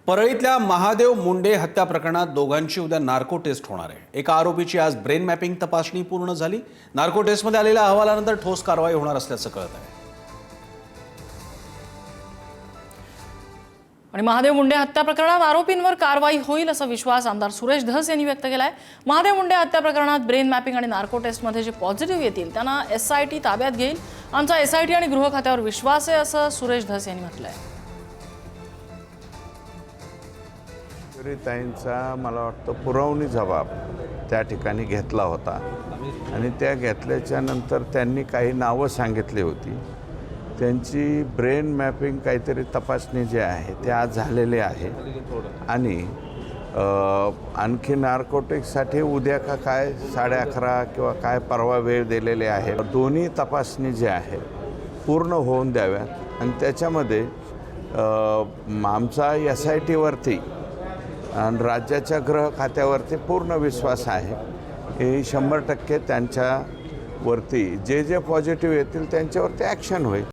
परळीतल्या महादेव मुंडे हत्या प्रकरणात दोघांची उद्या नार्को टेस्ट होणार आहे। एका आरोपीची आज ब्रेन मॅपिंग तपासणी पूर्ण झाली। नार्को टेस्टमध्ये आलेल्या अहवालानंतर ठोस कारवाई होणार असल्याचं कळत आहे। आणि महादेव मुंडे हत्या प्रकरणात आरोपींवर कारवाई होईल असा विश्वास आमदार सुरेश धस यांनी व्यक्त केलाय। महादेव मुंडे हत्या प्रकरणात ब्रेन मॅपिंग आणि नार्को टेस्टमध्ये जे पॉझिटिव्ह येतील त्यांना SIT ताब्यात घेईल। आमचा SIT आणि गृह खात्यावर विश्वास आहे असं सुरेश धस यांनी म्हटलंय। ताईंचा मला वाटतं पुरवणी जबाब त्या ठिकाणी घेतला होता आणि त्या घेतल्याच्या नंतर त्यांनी काही नावं सांगितली होती। त्यांची ब्रेन मॅपिंग काहीतरी तपासणी जी आहे ते आज झालेली आहे आणि आणखी नार्कोटिक्ससाठी उद्या का काय 11:30 किंवा काय परवा वेळ दिलेले आहे। दोन्ही तपासणी जी आहे पूर्ण होऊन द्याव्यात आणि त्याच्यामध्ये आमचा SIT वरती आणि राज्याच्या गृह खात्यावरती पूर्ण विश्वास आहे। हे 100% त्यांच्यावरती जे पॉझिटिव्ह येतील त्यांच्यावरती ॲक्शन होईल।